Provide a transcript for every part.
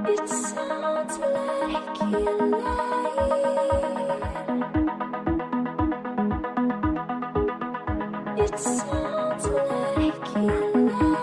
It sounds like you're lying. It sounds like you're lying.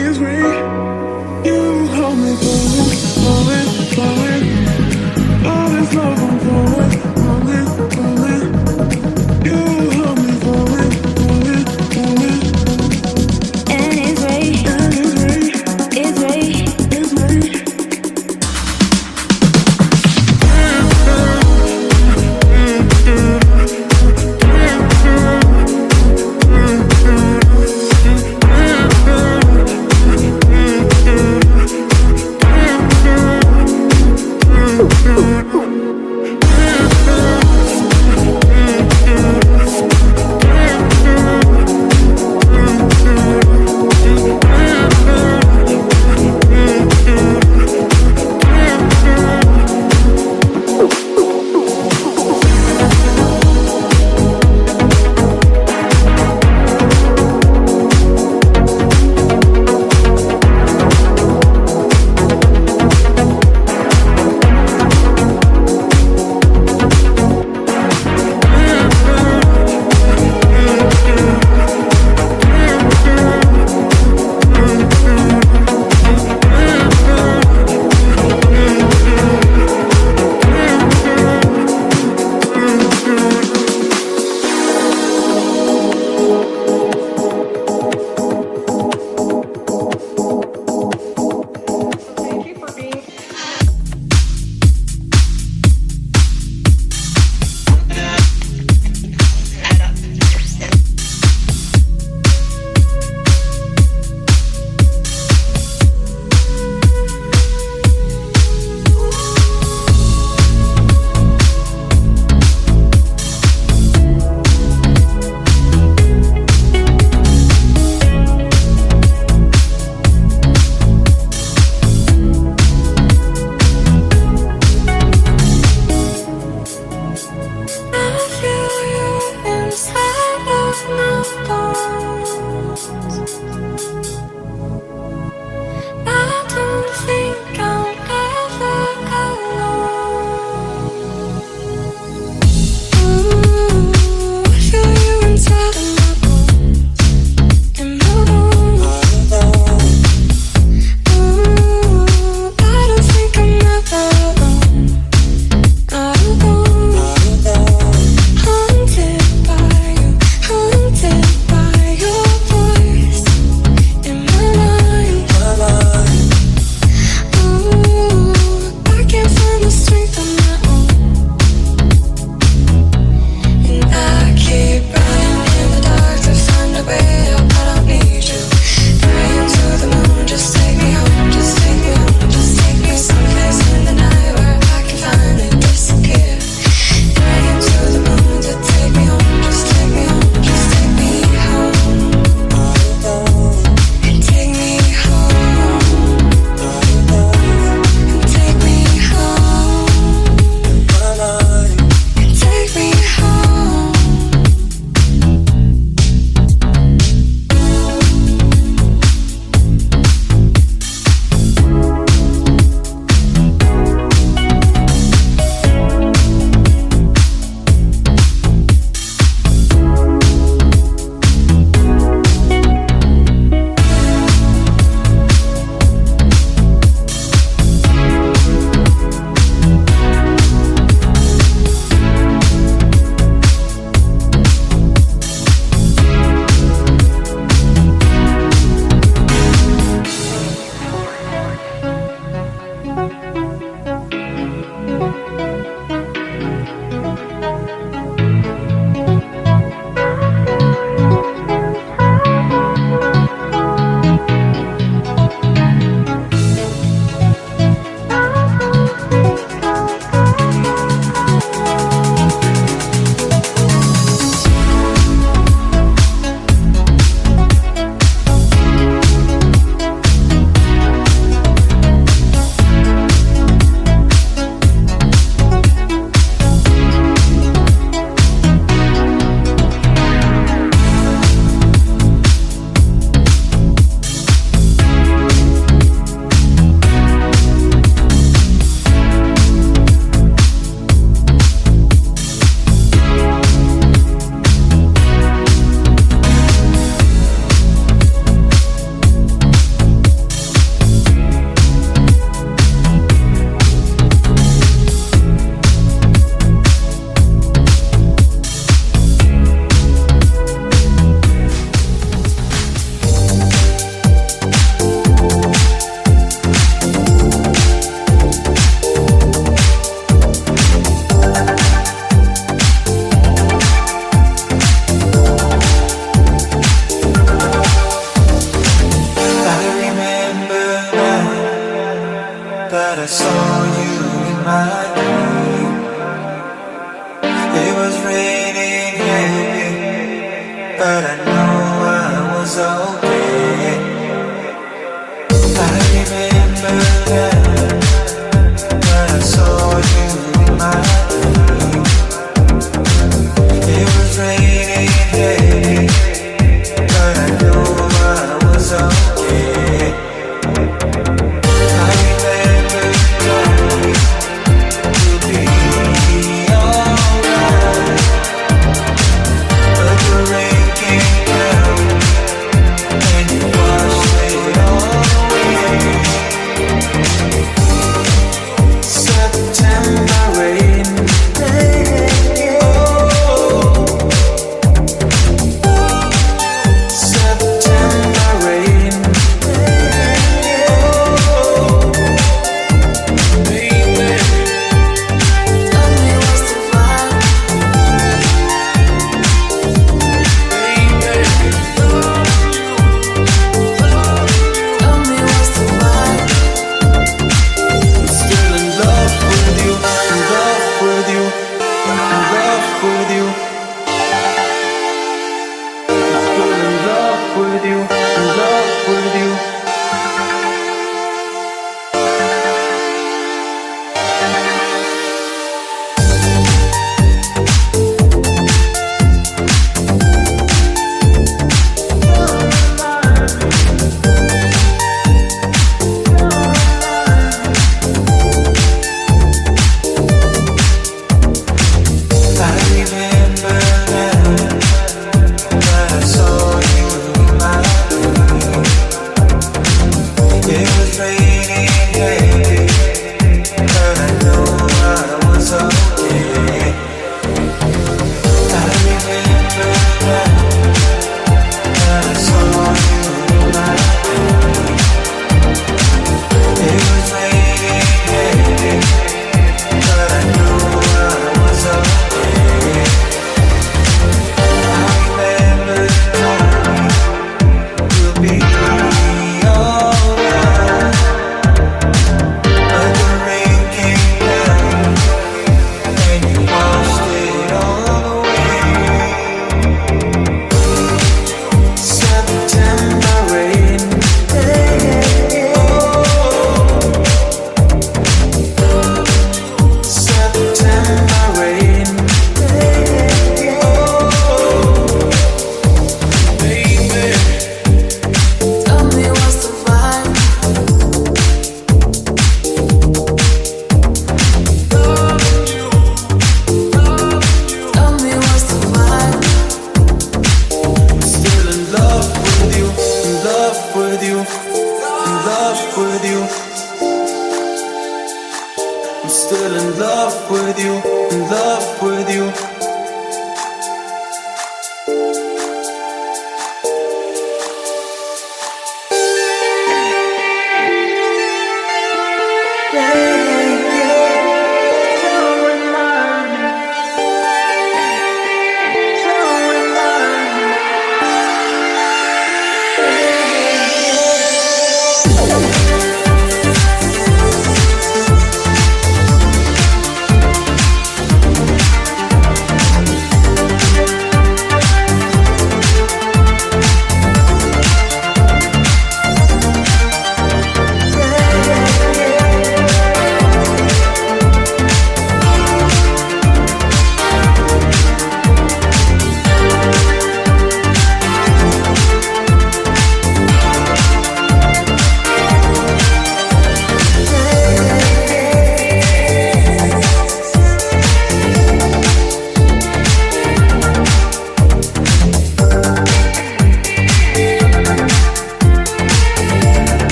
It's me, you hold me falling, falling. flowing. All this love I'm flowing, flowing, flowing. You hold me flowing, flowing, flowing. And it's rain, And it's rain, it's rain. it's rain. saw you in my dream. It was raining heavy, but I know I was okay. I remember that, but I saw you in my dream. It was raining heavy, but I know I was okay. I remember that you'll be alright, but the rain came down and you washed it all away. September rain, oh, September rain, oh, baby. Tell me what's the vibe, baby. Tell me what's the vibe. I'm still in love with you, in love with you, in love with you. I'm still in love with you, in love with you. I remember that, but I saw you in my dream. It was raining heavy, but I know I was okay. I remember that, but I saw you in my dream. It was raining heavy, but I know I was okay. I remember that you'll be alright, but the rain came down and you washed it all away. September rain, oh, September rain, oh, baby. Tell me what's the vibe. Tell me what's the vibe. I'm still in love with you, in love with you, in love with you. I'm still in love with you, in love with you.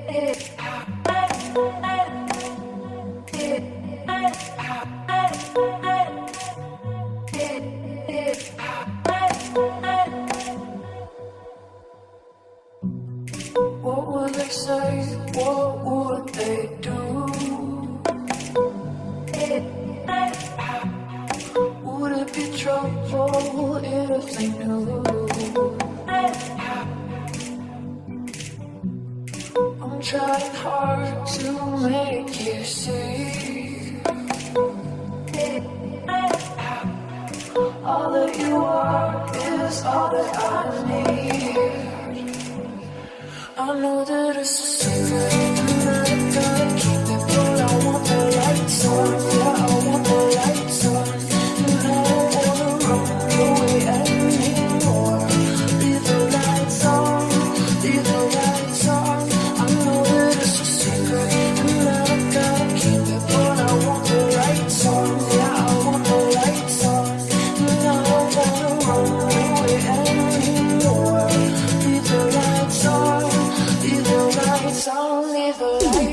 What would they say? What would they do? Would it be trouble if they knew? I'm trying hard to make you see all that you are is all that I need. I know that it's a secret and I gotta keep it, but I want the lights on. Yeah, I want the lights on, and I don't wanna run away anymore. Leave the lights on, leave the lights on. I know that it's a secret and I gotta keep it, but I want the lights on. Yeah, I want the lights on, and I don't wanna run away anymore. Leave the lights on, leave the lights on, leave the lights on.